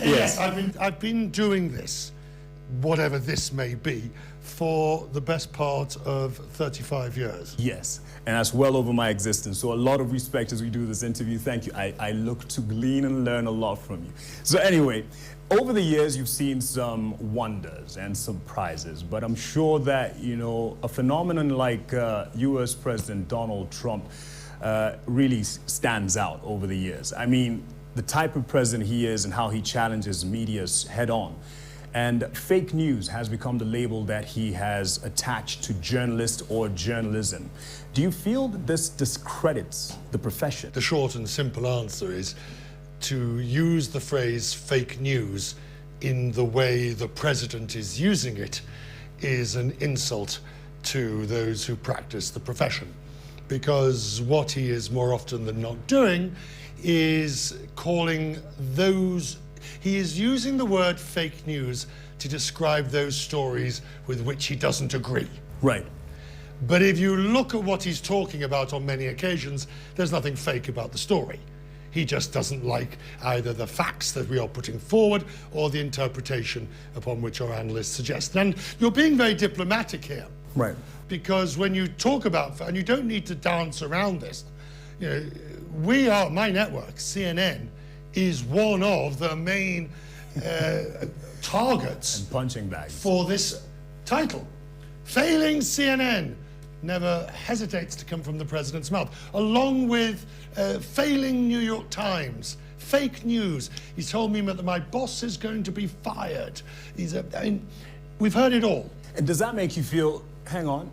Yes, I've been doing this, whatever this may be, for the best part of 35 years. Yes, and that's well over my existence. So a lot of respect as we do this interview. Thank you. I look to glean and learn a lot from you. So anyway, over the years, you've seen some wonders and surprises, but I'm sure that, you know, a phenomenon like U.S. President Donald Trump really stands out over the years. I mean, the type of president he is and how he challenges media head on. And fake news has become the label that he has attached to journalists or journalism. Do you feel that this discredits the profession? The short and simple answer is to use the phrase fake news in the way the president is using it is an insult to those who practice the profession. Because what he is more often than not doing is calling those, he is using the word fake news to describe those stories with which he doesn't agree. Right. But if you look at what he's talking about on many occasions, there's nothing fake about the story. He just doesn't like either the facts that we are putting forward or the interpretation upon which our analysts suggest. And you're being very diplomatic here. Right. Because when you talk about, and you don't need to dance around this, you know, we are, my network, CNN, is one of the main targets and punching bags for this title. Failing CNN never hesitates to come from the president's mouth, along with failing New York Times, fake news. He's told me that my boss is going to be fired. I mean, we've heard it all. And does that make you feel, hang on,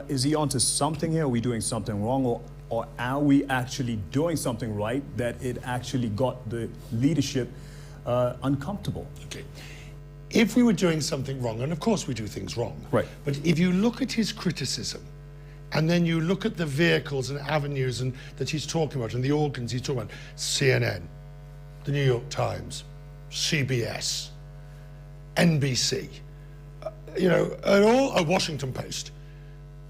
is he onto something here? Are we doing something wrong? Or are we actually doing something right that it actually got the leadership uncomfortable? Okay. If we were doing something wrong, and of course we do things wrong, right. But if you look at his criticism, and then you look at the vehicles and avenues and that he's talking about, and the organs he's talking about, CNN, the New York Times, CBS, NBC, you know, a Washington Post.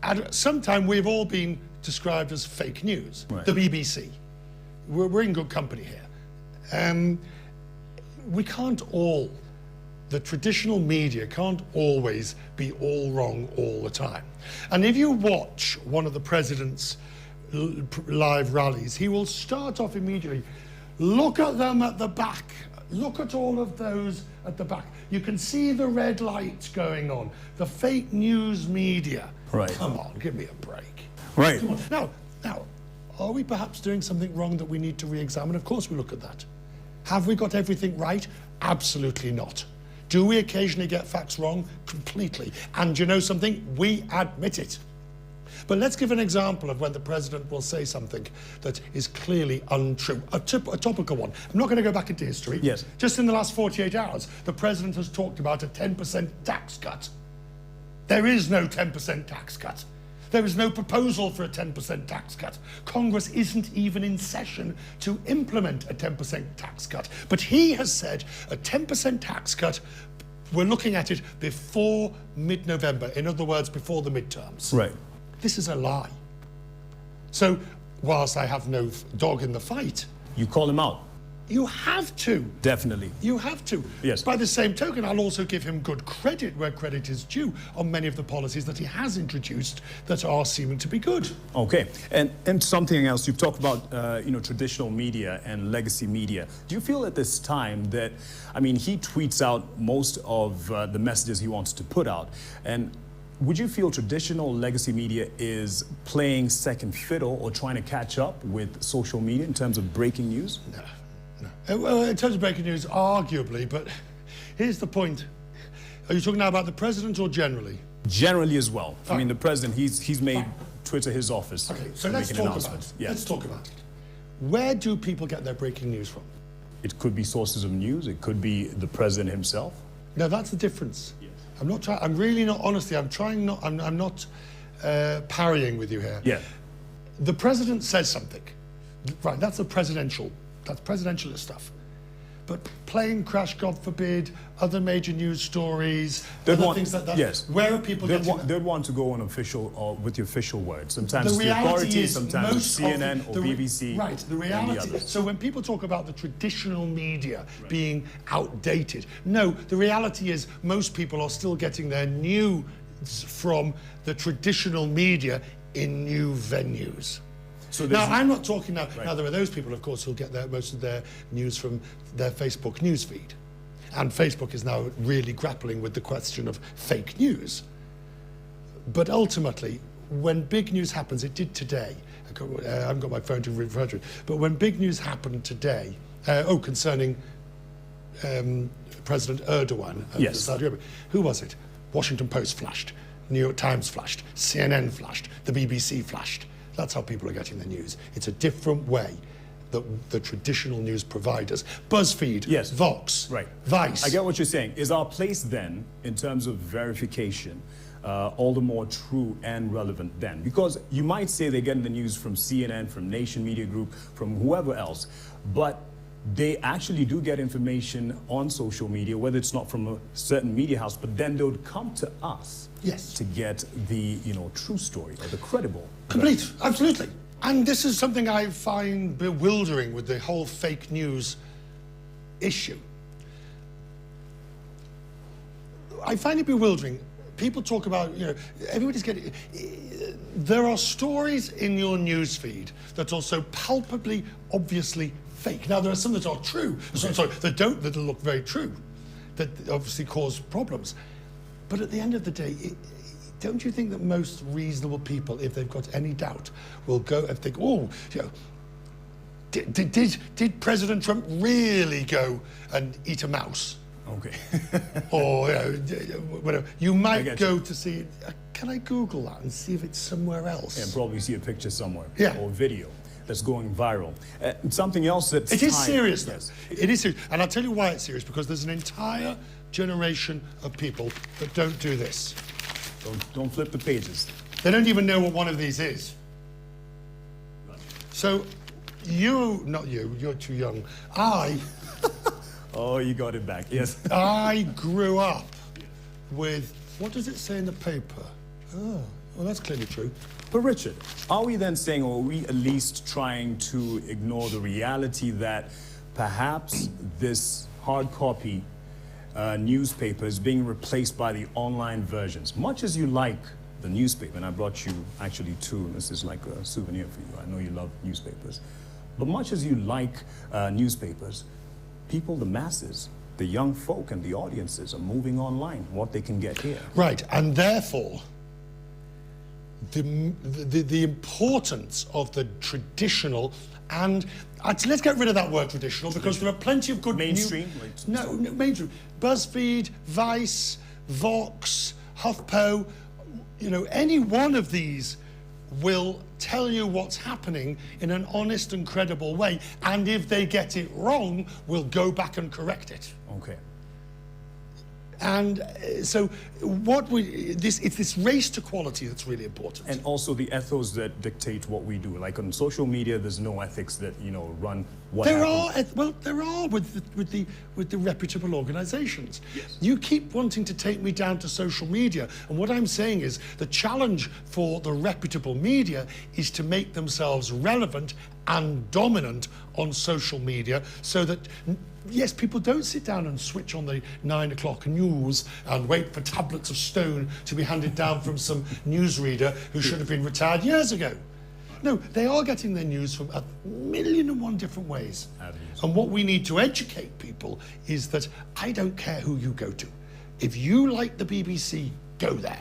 At some time we've all been described as fake news. Right. The BBC. We're in good company here. We can't all, the traditional media can't always be all wrong all the time. And if you watch one of the president's live rallies, he will start off immediately, look at them at the back, look at all of those at the back. You can see the red lights going on, the fake news media. Right. Come on, give me a break. Right. Come on. Now, are we perhaps doing something wrong that we need to re-examine? Of course we look at that. Have we got everything right? Absolutely not. Do we occasionally get facts wrong? Completely. And you know something? We admit it. But let's give an example of when the president will say something that is clearly untrue. A topical one. I'm not going to go back into history. Yes. Just in the last 48 hours, the president has talked about a 10% tax cut. There is no 10% tax cut. There is no proposal for a 10% tax cut. Congress isn't even in session to implement a 10% tax cut. But he has said a 10% tax cut, we're looking at it before mid-November. In other words, before the midterms. Right. This is a lie. So, whilst I have no dog in the fight... You call him out. You have to. Definitely. You have to. Yes. By the same token, I'll also give him good credit where credit is due on many of the policies that he has introduced that are seeming to be good. Okay. And something else, you've talked about, you know, traditional media and legacy media. Do you feel at this time that, I mean, he tweets out most of the messages he wants to put out, and would you feel traditional legacy media is playing second fiddle or trying to catch up with social media in terms of breaking news? No. Well, in terms of breaking news, arguably, but here's the point. Are you talking now about the president or generally? Generally as well. I mean, the president, he's made Twitter his office. Okay, so let's talk about it. Yeah. Let's talk about it. Where do people get their breaking news from? It could be sources of news. It could be the president himself. No, that's the difference. Yes. I'm not trying. I'm really not. Honestly, I'm trying not. I'm not parrying with you here. Yeah. The president says something. Right. That's presidentialist stuff. but plane crash, God forbid, other major news stories, They'd other want- things like that. yes. Where are people They'd getting want, they'd want to go on official or with the official words. Sometimes the the reality authorities, is sometimes most of CNN the or re- BBC. Right, the and reality. others. So when people talk about the traditional media being outdated, no, the reality is most people are still getting their news from the traditional media in new venues. So Now, there's- I'm not talking now. Right. Now, there are those people, of course, who'll get most of their news from their Facebook news feed. And Facebook is now really grappling with the question of fake news. But ultimately, when big news happens, it did today. I haven't got my phone to refer to it. But when big news happened today, concerning President Erdogan of Yes. Saudi Arabia, who was it? Washington Post flashed, New York Times flashed, CNN flashed, the BBC flashed. That's how people are getting their news. It's a different way that the traditional news providers, BuzzFeed, Yes. Vox, Right. Vice. I get what you're saying. Is our place then, in terms of verification, all the more true and relevant then? Because you might say they're getting the news from CNN, from Nation Media Group, from whoever else, but they actually do get information on social media, whether it's not from a certain media house, but then they would come to us Yes. to get the true story or the credible. Complete, absolutely. And this is something I find bewildering with the whole fake news issue. I find it bewildering. People talk about, everybody's getting... There are stories in your news feed that are so palpably, obviously fake. Now, there are some that are true, that look very true, that obviously cause problems. But at the end of the day, don't you think that most reasonable people, if they've got any doubt, will go and think, did President Trump really go and eat a mouse? Okay. Or, whatever. You might go you. to see, can I Google that and see if it's somewhere else? And probably see a picture somewhere. Yeah. Or video that's going viral. Something else that's It is tied- serious, though. Yes. It is serious. And I'll tell you why it's serious, because there's an entire generation of people that don't do this. Don't flip the pages. They don't even know what one of these is. So, not you, you're too young. Oh, you got it back. Yes. I grew up with, what does it say in the paper? Oh, well, that's clearly true. But Richard, are we then saying, or are we at least trying to ignore the reality that perhaps this hard copy newspaper is being replaced by the online versions? Much as you like the newspaper, and I brought you actually two, this is like a souvenir for you. I know you love newspapers. But much as you like newspapers, people, the masses, the young folk and the audiences are moving online, what they can get here. Right, and therefore, the importance of the traditional and let's get rid of that word traditional, because there are plenty of good Mainstream? No, mainstream. BuzzFeed, Vice, Vox, HuffPo, any one of these will tell you what's happening in an honest and credible way, and if they get it wrong, we'll go back and correct it. Okay. And so it's this race to quality that's really important. And also the ethos that dictate what we do. Like on social media, there's no ethics that, run what happens. There are with the reputable organizations. Yes. You keep wanting to take me down to social media, and what I'm saying is the challenge for the reputable media is to make themselves relevant and dominant on social media, so that yes, people don't sit down and switch on the 9 o'clock news and wait for tablets of stone to be handed down from some newsreader who should have been retired years ago. No, they are getting their news from 1,000,001 different ways. Avenues. And what we need to educate people is that I don't care who you go to. If you like the BBC, go there.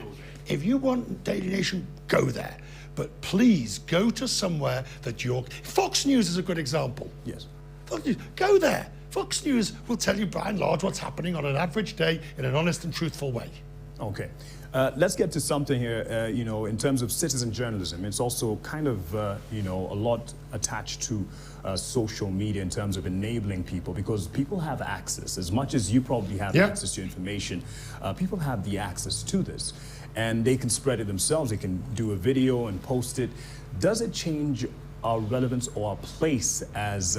If you want Daily Nation, go there. But please go to somewhere that Fox News is a good example. Yes. Fox News, go there. Fox News will tell you by and large what's happening on an average day in an honest and truthful way. Okay. Let's get to something here, in terms of citizen journalism. It's also kind of, a lot attached to social media in terms of enabling people, because people have access. As much as you probably have access to information, people have the access to this. And they can spread it themselves. They can do a video and post it. Does it change our relevance or our place as,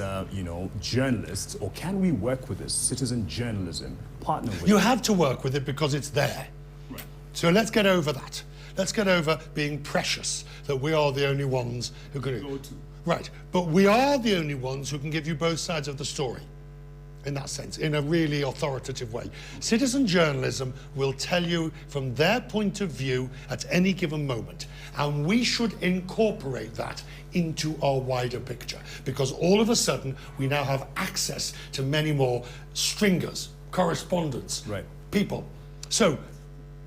journalists, or can we work with this citizen journalism, partner with You it? have to work with it because it's there. Right. So let's get over that. Let's get over being precious, that we are the only ones who can... Go to. Right, but we are the only ones who can give you both sides of the story, in that sense, in a really authoritative way. Citizen journalism will tell you from their point of view at any given moment, and we should incorporate that into our wider picture, because all of a sudden we now have access to many more stringers, correspondents, Right. people. So,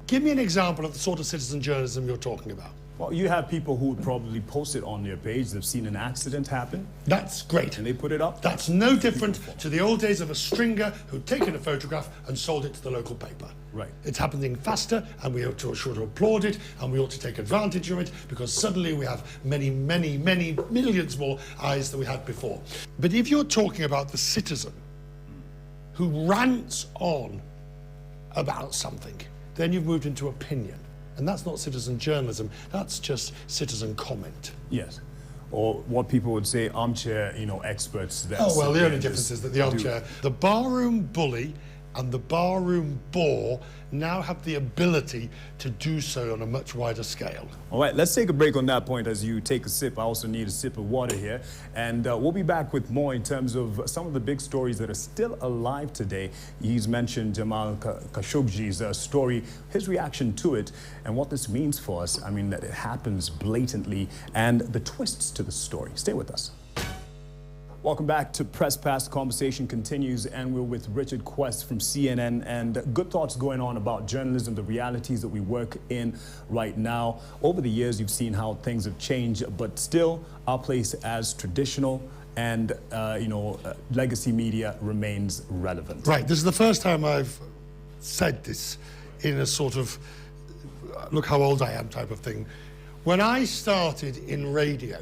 give me an example of the sort of citizen journalism you're talking about. Well, you have people who would probably post it on their page. They've seen an accident happen, That's great. and they put it up. That's no different to the old days of a stringer who'd taken a photograph and sold it to the local paper. Right. It's happening faster, and we ought to applaud it, and we ought to take advantage of it, because suddenly we have many, many, many millions more eyes than we had before. But if you're talking about the citizen who rants on about something, then you've moved into opinion. And that's not citizen journalism, that's just citizen comment. Yes. Or what people would say, armchair, experts. That Oh, well, sit the there only and difference just is that the do- armchair, the barroom bully and the barroom bore now have the ability to do so on a much wider scale. All right, let's take a break on that point as you take a sip. I also need a sip of water here. And we'll be back with more in terms of some of the big stories that are still alive today. He's mentioned Jamal Khashoggi's story, his reaction to it, and what this means for us. I mean, that it happens blatantly, and the twists to the story. Stay with us. Welcome back to Press Pass. Conversation continues, and we're with Richard Quest from CNN, and good thoughts going on about journalism, the realities that we work in right now. Over the years, you've seen how things have changed, but still our place as traditional and legacy media remains relevant. Right, this is the first time I've said this in a sort of look how old I am type of thing. When I started in radio,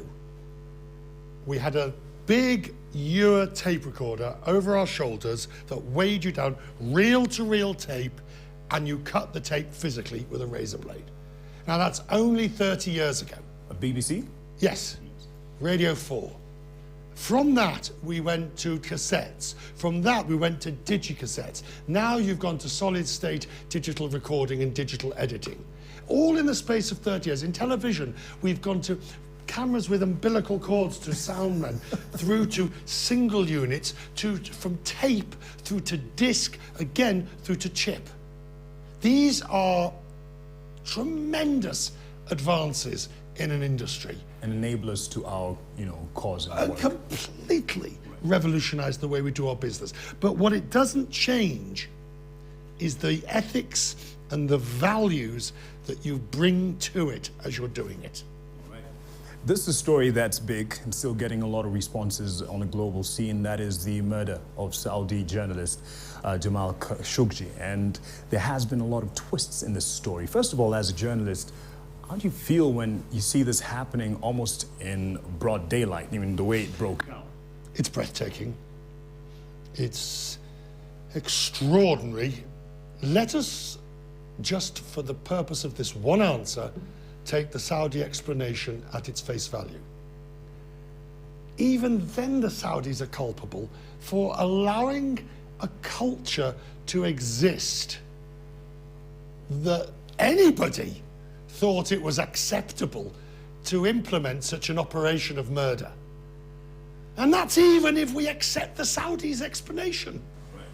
we had a big Ure tape recorder over our shoulders that weighed you down, reel-to-reel tape, and you cut the tape physically with a razor blade. Now that's only 30 years ago. A BBC? Yes, Radio 4. From that, we went to cassettes. From that, we went to digicassettes. Now you've gone to solid-state digital recording and digital editing. All in the space of 30 years. In television, we've gone to cameras with umbilical cords to soundmen, through to single units, from tape through to disc, again through to chip. These are tremendous advances in an industry. And enablers to our, cause and work. Completely revolutionized the way we do our business. But what it doesn't change is the ethics and the values that you bring to it as you're doing it. This is a story that's big and still getting a lot of responses on a global scene. That is the murder of Saudi journalist Jamal Khashoggi. And there has been a lot of twists in this story. First of all, as a journalist, how do you feel when you see this happening almost in broad daylight, even the way it broke out? It's breathtaking. It's extraordinary. Let us, just for the purpose of this one answer, take the Saudi explanation at its face value. Even then the Saudis are culpable for allowing a culture to exist that anybody thought it was acceptable to implement such an operation of murder. And that's even if we accept the Saudis' explanation. Right.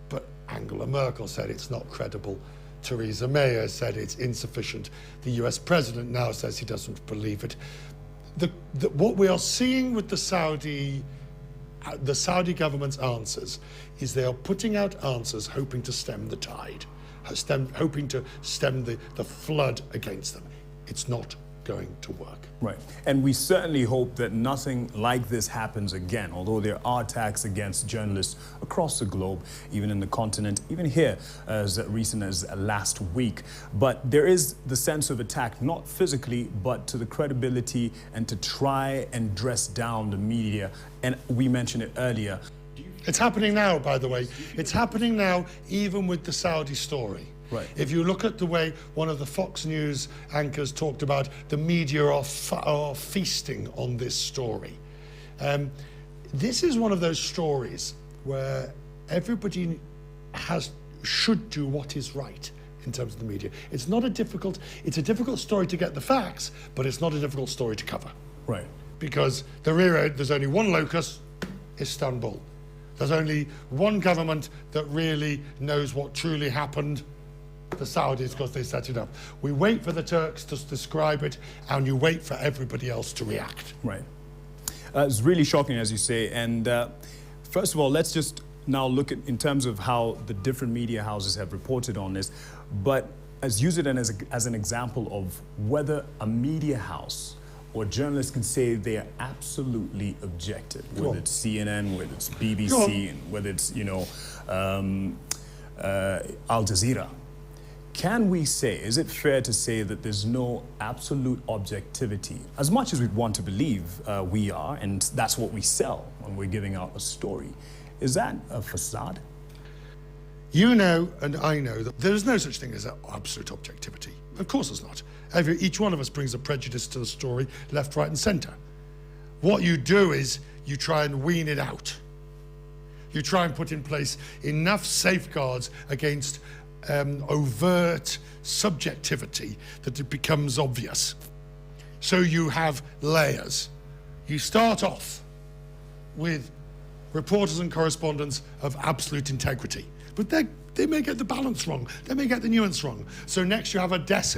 But Angela Merkel said it's not credible. Theresa May has said it's insufficient. The US president now says he doesn't believe it. What we are seeing with the Saudi government's answers is they are putting out answers hoping to stem the tide, hoping to stem the flood against them. It's not going to work. Right. And we certainly hope that nothing like this happens again, although there are attacks against journalists across the globe, even in the continent, even here as recent as last week. But there is the sense of attack, not physically, but to the credibility and to try and dress down the media. And we mentioned it earlier. It's happening now, by the way. It's happening now, even with the Saudi story. Right. If you look at the way one of the Fox News anchors talked about the media are feasting on this story. This is one of those stories where everybody should do what is right in terms of the media. It's a difficult story to get the facts, but it's not a difficult story to cover. Right. Because there's only one locus, Istanbul. There's only one government that really knows what truly happened, the Saudis, because they set it up. We wait for the Turks to describe it, and you wait for everybody else to react. Right. It's really shocking, as you say. And first of all, let's just now look at in terms of how the different media houses have reported on this, but use it as an example of whether a media house or journalists can say they are absolutely objective, whether it's CNN, whether it's BBC, and whether it's, Al Jazeera. Can we say, is it fair to say that there's no absolute objectivity? As much as we want to believe we are, and that's what we sell when we're giving out a story, is that a facade? You know, and I know, that there is no such thing as absolute objectivity. Of course there's not. Each one of us brings a prejudice to the story, left, right, and centre. What you do is you try and wean it out. You try and put in place enough safeguards against overt subjectivity that it becomes obvious. So you have layers. You start off with reporters and correspondents of absolute integrity, but they may get the balance wrong. They may get the nuance wrong. So next you have a desk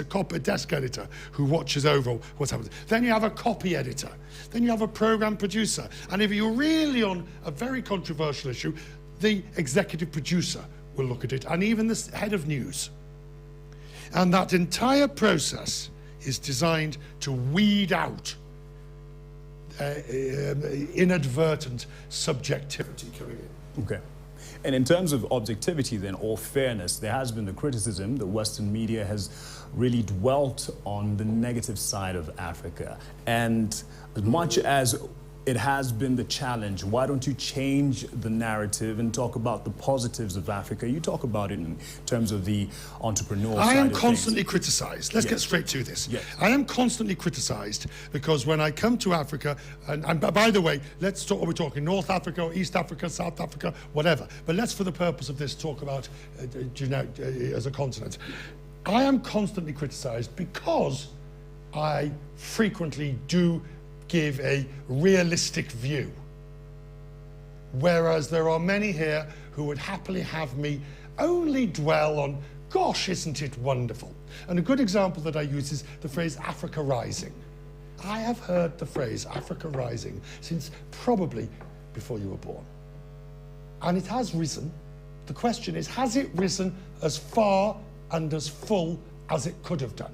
editor who watches over what's happening. Then you have a copy editor. Then you have a program producer. And if you're really on a very controversial issue, the executive producer will look at it, and even the head of news. And that entire process is designed to weed out inadvertent subjectivity coming in. Okay. And in terms of objectivity then, or fairness, there has been the criticism that Western media has really dwelt on the negative side of Africa. And as much as it has been the challenge, why don't you change the narrative and talk about the positives of Africa? You talk about it in terms of the entrepreneurial side of things. I am constantly criticised. Let's get straight to this. Yes. I am constantly criticised because when I come to Africa, and by the way, let's talk, are we talking North Africa or East Africa, South Africa, whatever. But let's, for the purpose of this, talk about as a continent. I am constantly criticised because I frequently do give a realistic view, whereas there are many here who would happily have me only dwell on, gosh, isn't it wonderful? And a good example that I use is the phrase Africa Rising. I have heard the phrase Africa Rising since probably before you were born. And it has risen. The question is, has it risen as far and as full as it could have done?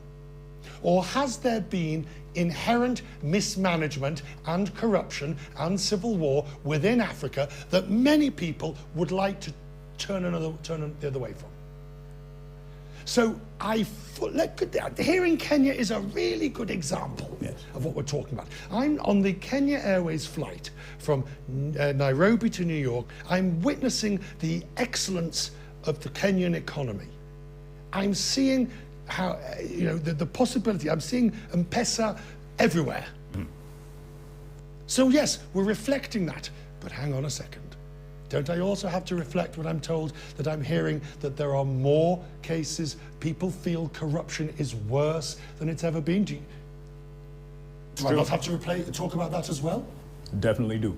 Or has there been inherent mismanagement and corruption and civil war within Africa that many people would like to turn the other way from? So here in Kenya is a really good example of what we're talking about. I'm on the Kenya Airways flight from Nairobi to New York. I'm witnessing the excellence of the Kenyan economy. I'm seeing how, the possibility. I'm seeing M-Pesa everywhere. So yes, we're reflecting that. But hang on a second. Don't I also have to reflect when I'm told that I'm hearing that there are more cases, people feel corruption is worse than it's ever been? Do I not have to talk about that as well? Definitely do.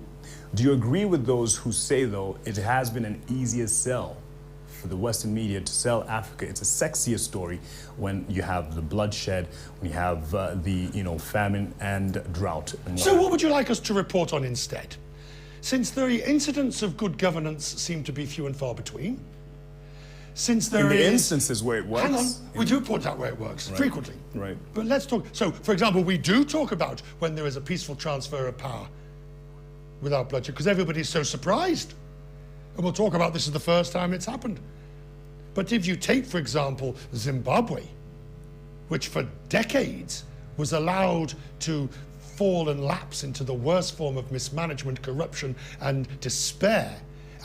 Do you agree with those who say, though, it has been an easier sell for the Western media to sell Africa? It's a sexier story when you have the bloodshed, when you have the famine and drought. So what would you like us to report on instead? Since the incidents of good governance seem to be few and far between, since there in the instances where it works. Hang on, we do point out where it works, frequently. Right. But let's talk. So, for example, we do talk about when there is a peaceful transfer of power without bloodshed, because everybody's so surprised. And we'll talk about this as the first time it's happened. But if you take, for example, Zimbabwe, which for decades was allowed to fall and lapse into the worst form of mismanagement, corruption, and despair,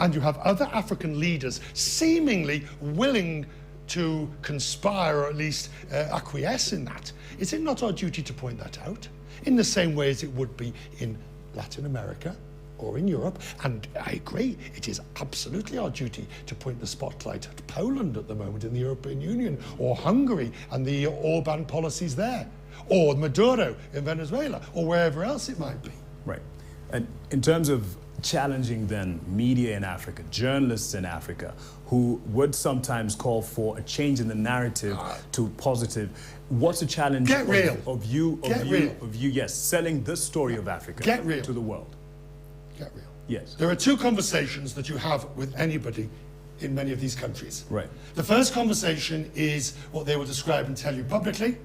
and you have other African leaders seemingly willing to conspire or at least acquiesce in that, is it not our duty to point that out? In the same way as it would be in Latin America or in Europe. And I agree, it is absolutely our duty to point the spotlight at Poland at the moment in the European Union, or Hungary and the Orban policies there, or Maduro in Venezuela, or wherever else it might be. Right. And in terms of challenging then media in Africa, journalists in Africa, who would sometimes call for a change in the narrative to positive, what's the challenge Get real. of you, yes, selling this story of Africa Get real. to the world? Get real. Yes. There are two conversations that you have with anybody in many of these countries. Right. The first conversation is what they will describe and tell you publicly.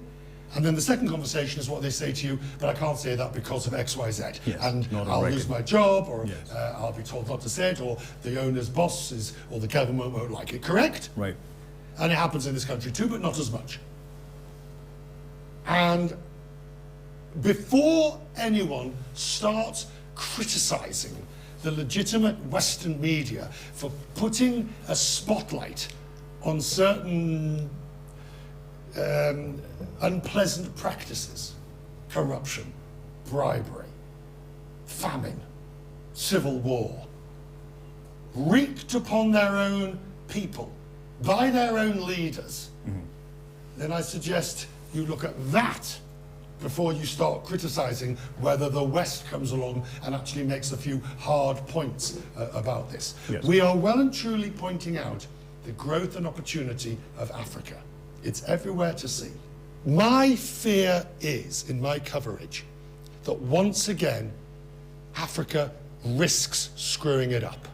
And then the second conversation is what they say to you, but I can't say that because of X, Y, Z. Yes, and not on I'll record. lose my job, or Yes. I'll be told not to say it, or the owner's boss is, or the government won't like it. Correct? Right. And it happens in this country too, but not as much. And before anyone starts criticizing the legitimate Western media for putting a spotlight on certain unpleasant practices, corruption, bribery, famine, civil war, wreaked upon their own people by their own leaders, then I suggest you look at that before you start criticizing whether the West comes along and actually makes a few hard points about this. Yes. We are well and truly pointing out the growth and opportunity of Africa. It's everywhere to see. My fear is, in my coverage, that once again, Africa risks screwing it up.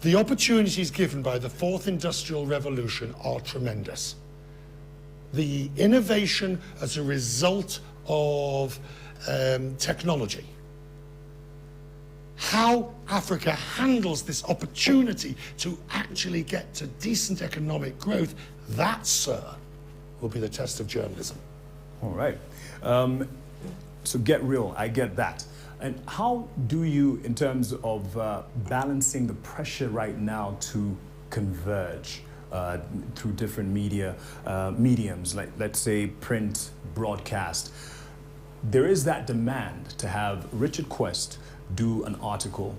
The opportunities given by the fourth industrial revolution are tremendous. The innovation as a result of technology, how Africa handles this opportunity to actually get to decent economic growth, that, sir, will be the test of journalism. All right. So get real, I get that. And how do you, in terms of balancing the pressure right now to converge through different media mediums, like let's say print, broadcast, there is that demand to have Richard Quest do an article,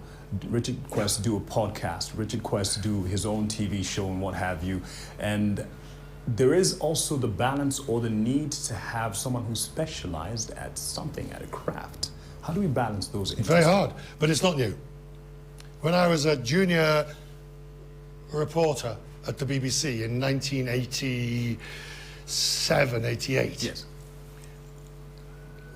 Richard Quest do a podcast, Richard Quest do his own TV show and what have you. And there is also the balance or the need to have someone who's specialized at something, at a craft. How do we balance those interests? Very hard, but it's not new. When I was a junior reporter at the BBC in 1987, 88, Yes.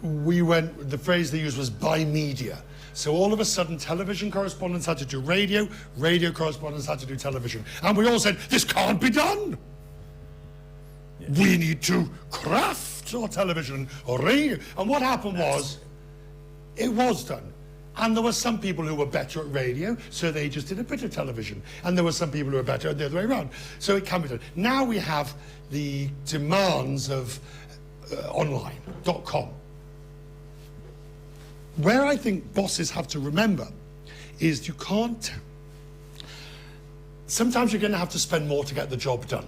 the phrase they used was by media. So all of a sudden, television correspondents had to do radio, radio correspondents had to do television. And we all said, this can't be done. Yes. We need to craft our television or radio. And what happened was, it was done. And there were some people who were better at radio, so they just did a bit of television. And there were some people who were better the other way around. So it can be done. Now we have the demands of online.com. Where I think bosses have to remember is you can't... Sometimes you're going to have to spend more to get the job done.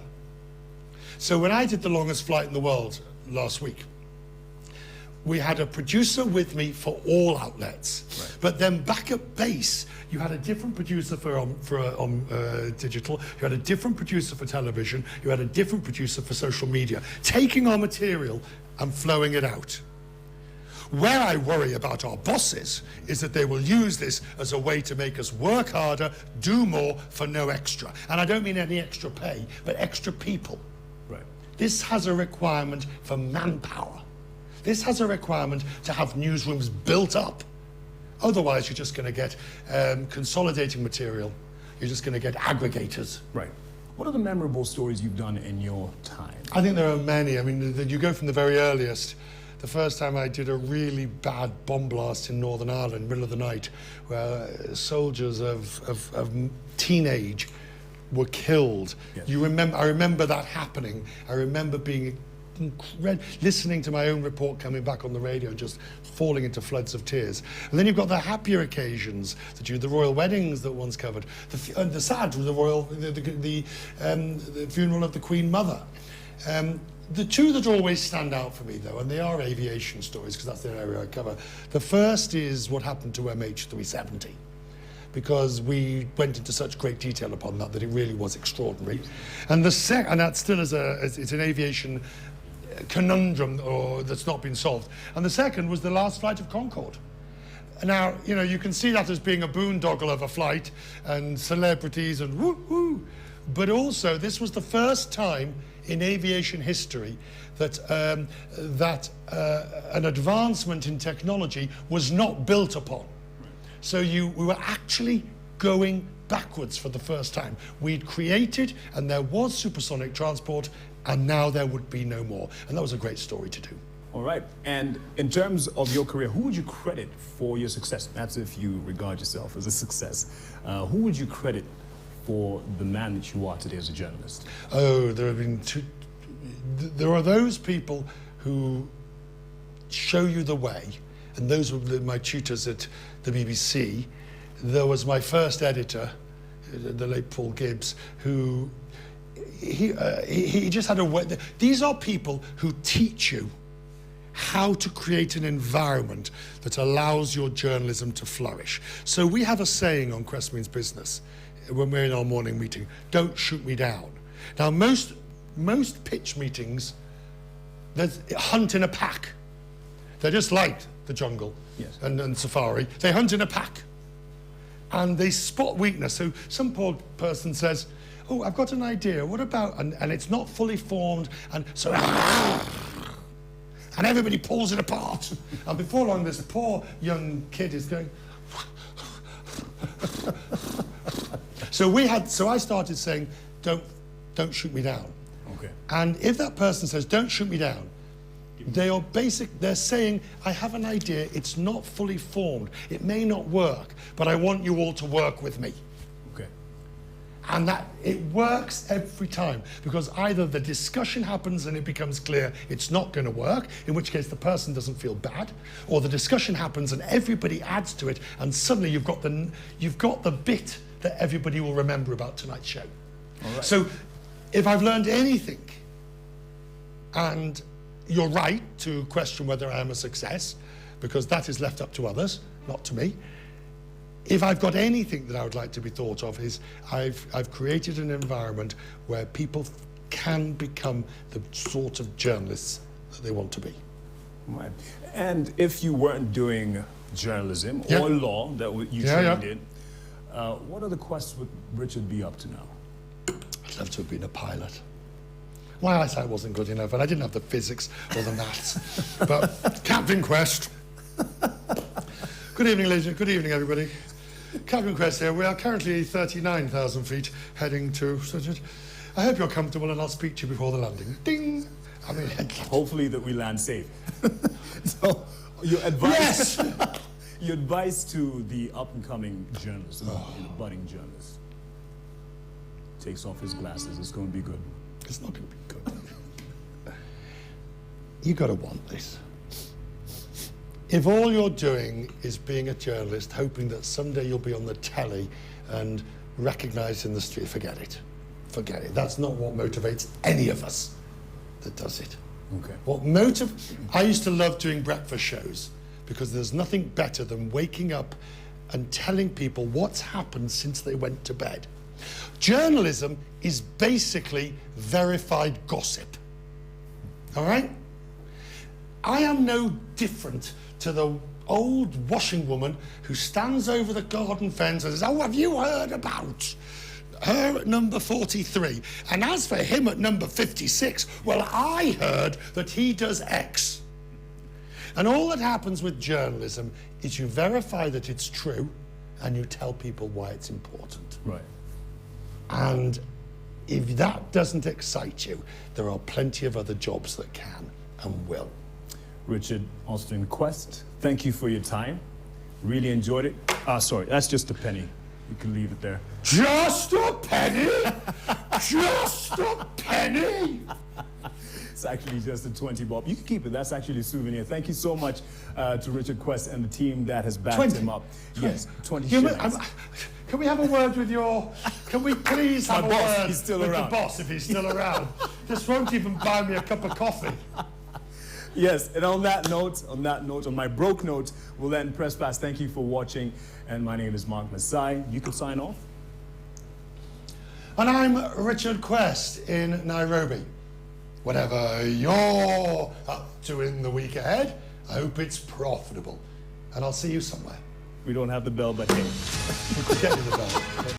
So when I did the longest flight in the world last week, we had a producer with me for all outlets, right. But then back at base, you had a different producer for digital, you had a different producer for television, you had a different producer for social media, taking our material and flowing it out. Where I worry about our bosses is that they will use this as a way to make us work harder, do more for no extra. And I don't mean any extra pay, but extra people. Right. This has a requirement for manpower. This has a requirement to have newsrooms built up. Otherwise, you're just going to get consolidating material. You're just going to get aggregators. Right. What are the memorable stories you've done in your time? I think there are many. I mean, you go from the very earliest. The first time I did a really bad bomb blast in Northern Ireland, middle of the night, where soldiers of teenage were killed. Yes. I remember that happening. I remember being listening to my own report coming back on the radio, just falling into floods of tears. And then you've got the happier occasions, the royal weddings that one's covered, the sad, the funeral of the Queen Mother. The two that always stand out for me, though, and they are aviation stories, because that's the area I cover. The first is what happened to MH370, because we went into such great detail upon that it really was extraordinary. And the second, and that still is it's an aviation conundrum that's not been solved. And the second was the last flight of Concorde. Now, you know, you can see that as being a boondoggle of a flight and celebrities and woo-hoo. But also, this was the first time in aviation history that an advancement in technology was not built upon. So we were actually going backwards for the first time. We'd created, and there was supersonic transport, and now there would be no more. And that was a great story to do. All right. And in terms of your career, who would you credit for your success? That's if you regard yourself as a success. Who would you credit for the man that you are today as a journalist? Oh, there have been there are those people who show you the way, and those were my tutors at the BBC. There was my first editor, the late Paul Gibbs, who he just had a way. These are people who teach you how to create an environment that allows your journalism to flourish. So we have a saying on Crest Means Business when we're in our morning meeting: don't shoot me down. Now most pitch meetings, there's hunt in a pack. They're just like the jungle, yes, and safari. They hunt in a pack, and they spot weakness. So some poor person says, oh, I've got an idea, what about, and it's not fully formed, and so, and everybody pulls it apart. And before long, this poor young kid is going, so I started saying, don't shoot me down. Okay. And if that person says, don't shoot me down, they're saying, I have an idea, it's not fully formed, it may not work, but I want you all to work with me. Okay. And that, it works every time, because either the discussion happens and it becomes clear it's not going to work, in which case the person doesn't feel bad, or the discussion happens and everybody adds to it, and suddenly you've got the bit that everybody will remember about tonight's show. All right. So if I've learned anything, and you're right to question whether I am a success, because that is left up to others, not to me. If I've got anything that I would like to be thought of, is I've created an environment where people can become the sort of journalists that they want to be. Right. And if you weren't doing journalism or law that you trained in, what other quests would Richard be up to now? I'd love to have been a pilot. My eyesight wasn't good enough, and I didn't have the physics or the maths. But Captain Quest. Good evening, ladies. Good evening, everybody. Captain Quest here. We are currently 39,000 feet, heading to. I hope you're comfortable, and I'll speak to you before the landing. Ding. I mean, hopefully that we land safe. So, your advice. Yes. Your advice to the up-and-coming journalist, the budding journalist. Takes off his glasses. It's going to be good. It's not going to be good. You got to want this. If all you're doing is being a journalist, hoping that someday you'll be on the telly and recognised in the street, forget it. Forget it. That's not what motivates any of us that does it. Okay. I used to love doing breakfast shows, because there's nothing better than waking up and telling people what's happened since they went to bed. Journalism is basically verified gossip. All right? I am no different to the old washing woman who stands over the garden fence and says, oh, have you heard about her at number 43? And as for him at number 56, well, I heard that he does X. And all that happens with journalism is you verify that it's true and you tell people why it's important. Right. And if that doesn't excite you, there are plenty of other jobs that can and will. Richard Austin Quest, thank you for your time. Really enjoyed it. Sorry, that's just a penny. You can leave it there. Just a penny? Just a penny? So actually just a 20 bob. You can keep it. That's actually a souvenir. Thank you so much to Richard Quest and the team that has backed 20? him up. Yes, 20 You shillings. Can we have a word with your... Can we please have My a boss, word he's still with around. the boss if he's still around? This won't even buy me a cup of coffee. Yes, and on that note, on my broke note, we'll end Press Pass. Thank you for watching, and my name is Mark Masai. You can sign off. And I'm Richard Quest in Nairobi. Whatever you're up to in the week ahead, I hope it's profitable. And I'll see you somewhere. We don't have the bell, but hey. Get me the bell.